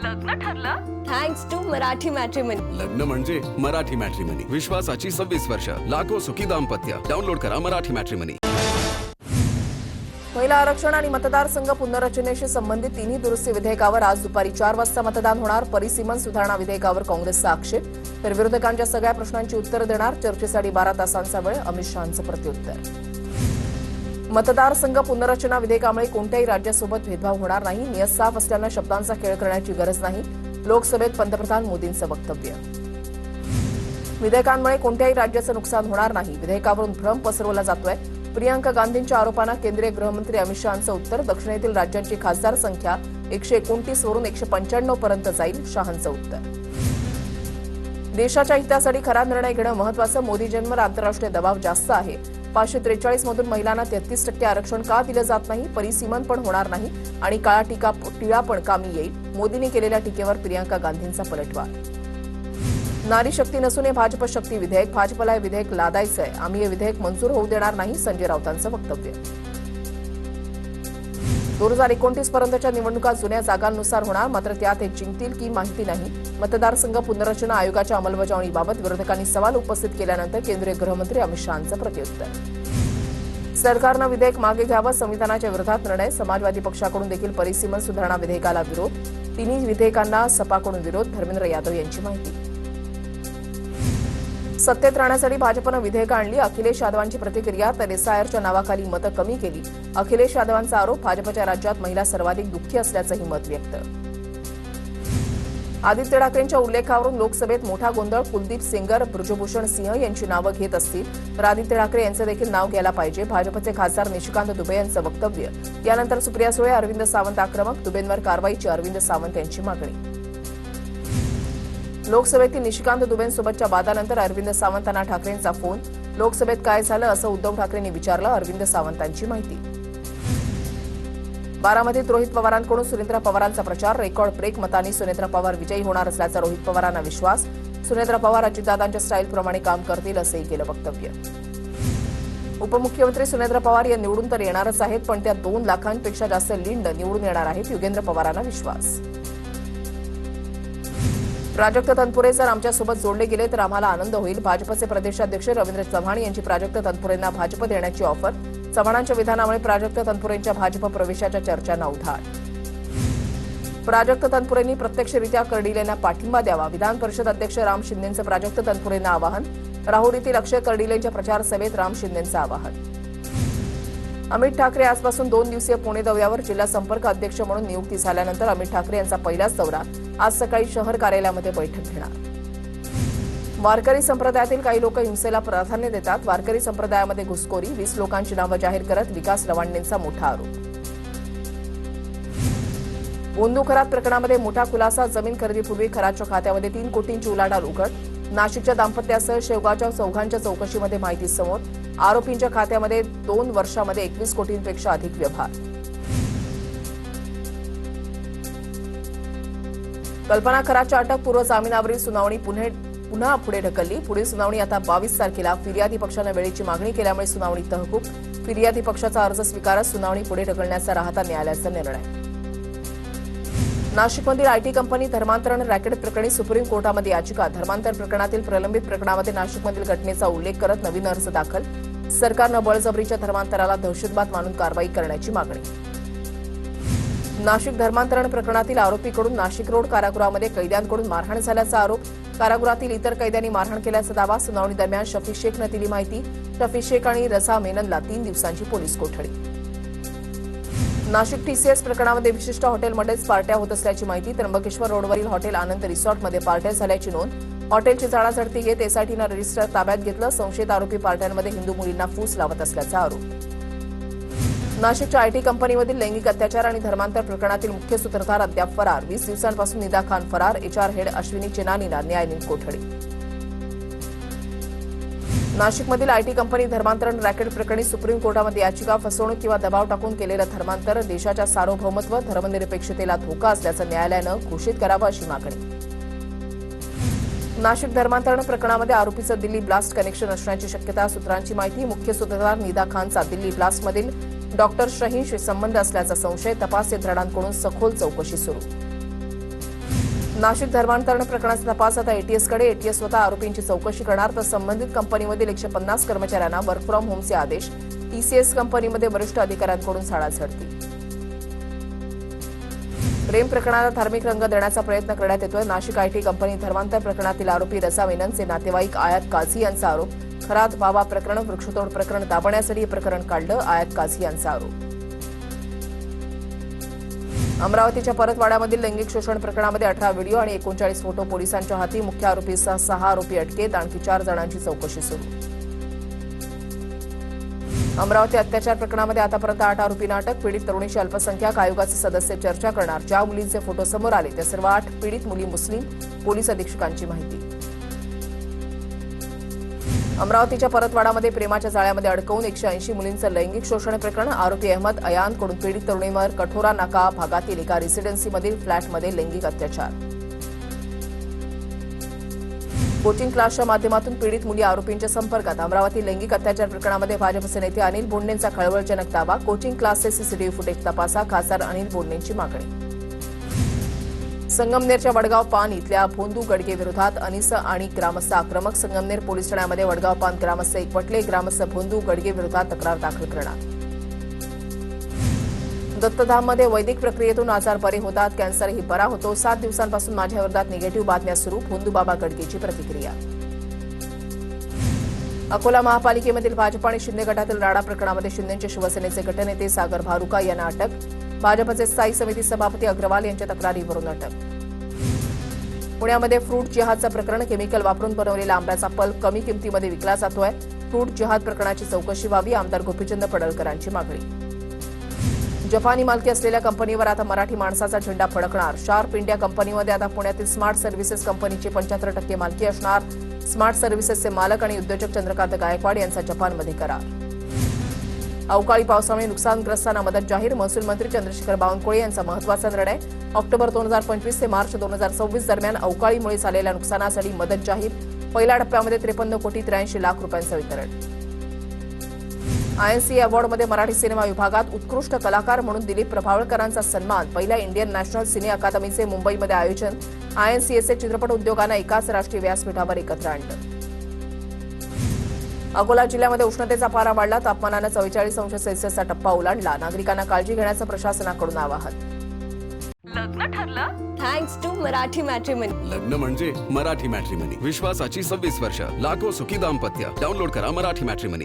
लग्न ठरलं? Thanks to Marathi matrimony. लग्न म्हणजे मराठी मॅट्रिमनी. विश्वासाची 26 वर्ष. लाखो सुखी दाम्पत्य. डाउनलोड करा मराठी मॅट्रिमनी. महिला आरक्षण आणि मतदारसंघ पुनर्रचनेशी संबंधित तिन्ही दुरुस्ती विधेयकावर आज दुपारी 4 वाजता मतदान होणार. परिसीमन सुधारणा विधेयकावर काँग्रेसचा आक्षेप, तर विरोधकांच्या सगळ्या प्रश्नांची उत्तरं देणार. चर्चेसाठी 12 तासांचा वेळ. अमित शहांचं प्रत्युत्तर. मतदारसंघ पुनर्रचना विधेयकामुळे कोणत्याही राज्यासोबत भेदभाव होणार नाही. नियत साफ असल्यानं शब्दांचा खेळ करण्याची गरज नाही. लोकसभेत पंतप्रधान मोदींचं वक्तव्य. विधेयकांमुळे कोणत्याही राज्याचं नुकसान होणार नाही. विधेयकावरून भ्रम पसरवला जातोय. प्रियांका गांधींच्या आरोपांना केंद्रीय गृहमंत्री अमित शहांचं उत्तर. दक्षिणेतील राज्यांची खासदार संख्या 129 वरून 195 पर्यंत जाईल. शहांचं उत्तर. देशाच्या हितासाठी खरा निर्णय घेणं महत्वाचं. मोदीजींवर आंतरराष्ट्रीय दबाव जास्त आहे. 543 मधून महिलांना 33% आरक्षण का दिलं जात नाही. परिसीमन पण होणार नाही आणि काळा टिळा पण कामी येईल. मोदींनी केलेल्या टीकेवर प्रियांका गांधींचा पलटवार. नारी शक्ती नसून हे भाजप शक्ती विधेयक. भाजपला हे विधेयक लादायचंय. आम्ही हे विधेयक मंजूर होऊ देणार नाही. संजय राऊतांचं वक्तव्य. 2029 पर्यंतच्या निवडणुका जुन्या जागांनुसार होणार, मात्र त्यात हे जिंकतील की माहिती नाही. मतदारसंघ पुनर्रचना आयोगाच्या अंमलबजावणीबाबत विरोधकांनी सवाल उपस्थित केल्यानंतर केंद्रीय गृहमंत्री अमित शहांचं प्रत्युत्तर. सरकारनं विधेयक मागे घ्यावं. संविधानाच्या विरोधात निर्णय. समाजवादी पक्षाकडून देखील परिसीमन सुधारणा विधेयकाला विरोध. तिन्ही विधेयकांना सपाकडून विरोध. धर्मेंद्र यादव यांची माहिती. सत्तेत राहण्यासाठी भाजपनं विधेयकं आणली. अखिलेश यादवांची प्रतिक्रिया. तर एसआयआरच्या नावाखाली मतं कमी केली. अखिलेश यादवांचा आरोप. भाजपच्या राज्यात महिला सर्वाधिक दुःखी असल्याचंही मत व्यक्त. आदित्य ठाकरेंच्या उल्लेखावरून लोकसभेत मोठा गोंधळ. कुलदीप सेंगर, ब्रजभूषण सिंह यांची नावं घेत असतील तर आदित्य ठाकरे यांचं देखील नाव घ्यायला पाहिजे. भाजपचे खासदार निशिकांत दुबे यांचं वक्तव्य. यानंतर सुप्रिया सुळे, अरविंद सावंत आक्रमक. दुबेंवर कारवाईची अरविंद सावंत यांची मागणी. लोकसभेतील निशिकांत दुबेंसोबतच्या वादानंतर अरविंद सावंतांना ठाकरेंचा फोन. लोकसभेत काय झालं असं उद्धव ठाकरेंनी विचारलं. अरविंद सावंतांची माहिती. बारामतीत रोहित पवारांकडून सुनेत्रा पवारांचा प्रचार. रेकॉर्ड ब्रेक मतांनी सुनेत्रा पवार विजयी होणार असल्याचा रोहित पवारांना विश्वास. सुनेत्रा पवार अजितदादांच्या स्टाईलप्रमाणे काम करतील असंही केलं वक्तव्य. उपमुख्यमंत्री सुनेत्रा पवार या निवडून तर येणारच आहेत, पण त्या 2 लाखांपेक्षा जास्त लीड निवडून येणार आहेत. युगेंद्र पवारांना विश्वास. प्राजक्त तनपुरे जर आमच्यासोबत जोडले गेले तर आम्हाला आनंद होईल. भाजपचे प्रदेशाध्यक्ष रवींद्र चव्हाण यांची प्राजक्त तनपुरेंना भाजप देण्याची ऑफर. चव्हाणांच्या विधानामुळे प्राजक्त तनपुरेंच्या भाजप प्रवेशाच्या चर्चांना उधाण. प्राजक्त तनपुरेंनी प्रत्यक्षरित्या कर्डिलेंना पाठिंबा द्यावा. विधान परिषद अध्यक्ष राम शिंदेंचं प्राजक्त तनपुरेंना आवाहन. राहुरीतील अक्षय कर्डिलेंच्या प्रचार सभेत राम शिंदेंचं आवाहन. अमित ठाकरे आजपासून 2 दिवसीय पुणे दौऱ्यावर. जिल्हा संपर्क अध्यक्ष म्हणून नियुक्ती झाल्यानंतर अमित ठाकरे यांचा पहिलाच दौरा. आज सकाळी शहर कार्यालयामध्ये बैठक घेणार. वारकरी संप्रदायातील काही लोक हिंसेला प्राधान्य देतात. वारकरी संप्रदायामध्ये घुसखोरी. 20 लोकांची नावं जाहीर करत विकास रवांडेंचा मोठा आरोप. बोंधू खरात प्रकरणामध्ये मोठा खुलासा. जमीन खरेदीपूर्वी खराच्या खात्यामध्ये 3 कोटींची उलाढाल उघड. नाशिकच्या दाम्पत्यासह शेवगावच्या चौघांच्या चौकशीमध्ये माहिती समोर. आरोपींच्या खात्यामध्ये 2 वर्षामध्ये 21 कोटींपेक्षा अधिक व्यवहार. कल्पना खराच्या अटकपूर्व जामिनावरील सुनावणी पुन्हा पुढे ढकलली. पुढील सुनावणी आता 22 तारखेला. फिर्यादी पक्षानं वेळेची मागणी केल्यामुळे सुनावणी तहकूब. फिर्यादी पक्षाचा अर्ज स्वीकारत सुनावणी पुढे ढकलण्याचा राहता न्यायालयाचा निर्णय. नाशिकमधील आयटी कंपनी धर्मांतरण रॅकेट प्रकरणी सुप्रीम कोर्टामध्ये याचिका. धर्मांतर प्रकरणातील प्रलंबित प्रकरणामध्ये नाशिकमधील घटनेचा उल्लेख करत नवीन अर्ज दाखल. सरकारनं बळजबरीच्या धर्मांतराला दहशतवाद मानून कारवाई करण्याची मागणी. नाशिक धर्मांतरण प्रकरणातील आरोपीकडून नाशिक रोड कारागृहामध्ये कैद्यांकडून मारहाण झाल्याचा आरोप. कारागृहातील इतर कैद्यांनी मारहाण केल्याचा दावा. सुनावणी दरम्यान शफीक शेखनं दिली माहिती. शफीक शेख आणि रझा मेननला 3 दिवसांची पोलीस कोठडी. नाशिक टीसीएस प्रकरणामध्ये विशिष्ट हॉटेलमध्येच पार्ट्या होत असल्याची माहिती. त्र्यंबकेश्वर रोडवरील हॉटेल आनंद रिसॉर्टमध्ये पार्ट्या झाल्याची नोंद. हॉटेलची झाडाझडती घेत एसआयटीनं रजिस्टर ताब्यात घेतलं. संशयित आरोपी पार्ट्यांमध्ये हिंदू मुलींना फूस लावत असल्याचा आरोप. नाशिकच्या आयटी कंपनीमधील लैंगिक अत्याचार आणि धर्मांतर प्रकरणातील मुख्य सूत्रधार अद्याप फरार. 20 दिवसांपासून निदा खान फरार. एचआर हेड अश्विनी चेनानीला न्यायालयीन कोठडी. नाशिकमधील आयटी कंपनी धर्मांतरण रॅकेट प्रकरणी सुप्रीम कोर्टामध्ये याचिका. फसवणूक किंवा दबाव टाकून केलेलं धर्मांतर देशाच्या सार्वभौमत्व, धर्मनिरपेक्षतेला धोका असल्याचं न्यायालयानं घोषित करावं अशी मागणी. नाशिक धर्मांतरण प्रकरणामध्ये आरोपीचं दिल्ली ब्लास्ट कनेक्शन असण्याची शक्यता. सूत्रांची माहिती. मुख्य सूत्रधार निदा खानचा दिल्ली ब्लास्टमधील डॉक्टर शहींशी संबंध असल्याचा संशय. तपास यंत्रणांकडून सखोल चौकशी सुरू. नाशिक धर्मांतरण प्रकरणाचा तपास आता एटीएसकडे. एटीएस स्वतः आरोपींची चौकशी करणार, तर संबंधित कंपनीमधील 150 कर्मचाऱ्यांना वर्क फ्रॉम होमचे आदेश. टीसीएस कंपनीमध्ये वरिष्ठ अधिकाऱ्यांकडून साडाझडती. प्रेम प्रकरणाला धार्मिक रंग देण्याचा प्रयत्न करण्यात येतोय. नाशिक आयटी कंपनी धर्मांतर प्रकरणातील आरोपी रजा मेननचे नातेवाईक आयात काझी यांचा आरोप. खरात बाबा प्रकरण, वृक्षतोड प्रकरण दाबण्यासाठी हे प्रकरण काढलं, आयात काझी यांचा आरोप. अमरावतीच्या परतवाड्यामधील लैंगिक शोषण प्रकरणामध्ये 18 व्हिडिओ आणि 39 फोटो पोलिसांच्या हाती. मुख्य आरोपीसह 6 आरोपी अटकेत. आणखी 4 जणांची चौकशी सुरू. अमरावती अत्याचार प्रकरणामध्ये आतापर्यंत 8 आरोपींना अटक. पीडित तरुणीशी अल्पसंख्याक आयोगाचे सदस्य चर्चा करणार. ज्या मुलींचे फोटो समोर आले त्या सर्व 8 पीडित मुली मुस्लिम. पोलीस अधीक्षकांची माहिती. अमरावतीच्या परतवाडामध्ये प्रेमाच्या जाळ्यामध्ये अडकवून 180 मुलींचं लैंगिक शोषण प्रकरण. आरोपी अहमद अयानकडून पीडित तरुणीवर कठोरा नाका भागातील एका रेसिडेन्सीमधील फ्लॅटमध्ये लैंगिक अत्याचार. कोचिंग क्लासच्या माध्यमातून पीडित मुली आरोपींच्या संपर्कात. अमरावती लैंगिक अत्याचार प्रकरणामध्ये भाजपचे नेते अनिल बोंडेंचा खळबळजनक दावा. कोचिंग क्लासचे सीसीटीव्ही फुटेज तपासा. खासदार अनिल बोंडेंची मागणी. संगमनेरच्या वडगाव पान इथल्या भोंदू गडगे विरोधात अनिस आणि ग्रामस्थ आक्रमक. संगमनेर पोलीस ठाण्यामध्ये वडगाव पान ग्रामस्थ एकवटले. ग्रामस्थ भोंदू गडगे विरोधात तक्रार दाखल करणार. दत्तधाममध्ये वैदिक प्रक्रियेतून आजार बरे होतात. कॅन्सरही बरा होतो. 7 दिवसांपासून माझ्या विरोधात निगेटिव्ह बातम्या सुरू. भोंदूबाबा गडगेची प्रतिक्रिया. अकोला महापालिकेमधील भाजप आणि शिंदे गटातील राडा प्रकरणामध्ये शिंदेचे शिवसेनेचे गटनेते सागर भारुका यांना अटक. भाजपचे स्थायी समिती सभापती अग्रवाल यांच्या तक्रारीवरून अटक. पुण्यामध्ये फ्रूट जिहादचं प्रकरण. केमिकल वापरून बनवलेला आंब्याचा पल्प कमी किमतीमध्ये विकला जातोय. फ्रूट जिहाद प्रकरणाची चौकशी व्हावी. आमदार गोपीचंद पडळकरांची मागणी. जपानी मालकी असलेल्या कंपनीवर आता मराठी माणसाचा झेंडा फडकणार. शार्प इंडिया कंपनीमध्ये आता पुण्यातील स्मार्ट सर्व्हिसेस कंपनीची 75% मालकी असणार. स्मार्ट सर्व्हिसेसचे मालक आणि उद्योजक चंद्रकांत गायकवाड यांचा जपानमध्ये करार. अवकाळी पावसामुळे नुकसानग्रस्तांना मदत जाहीर. महसूल मंत्री चंद्रशेखर बावनकुळे यांचा महत्त्वाचा निर्णय. ऑक्टोबर 2025 ते मार्च 2026 दरम्यान अवकाळीमुळे झालेल्या नुकसानासाठी मदत जाहीर. पहिल्या टप्प्यामध्ये 53 कोटी 83 लाख रुपयांचं वितरण. आयएनसी अवॉर्डमध्ये मराठी सिनेमा विभागात उत्कृष्ट कलाकार म्हणून दिलीप प्रभावळकरांचा सन्मान. पहिल्या इंडियन नॅशनल सिने अकादमीचे मुंबईमध्ये आयोजन. आयएनसीएचे चित्रपट उद्योगांना एकाच राष्ट्रीय व्यासपीठावर एकत्र आणलं. अकोला जिल्ह्यामध्ये उष्णतेचा पारा वाढला. तापमानानं 44°C टप्पा ओलांडला. नागरिकांना काळजी घेण्याचं प्रशासनाकडून आवाहन. लग्न ठरलं थँक्स टू मराठी मॅट्रिमनी. लग्न म्हणजे मराठी मॅट्रिमनी. विश्वासाची 26 वर्ष. लाखो सुखी दाम्पत्य. डाउनलोड करा मराठी मॅट्रिमनी.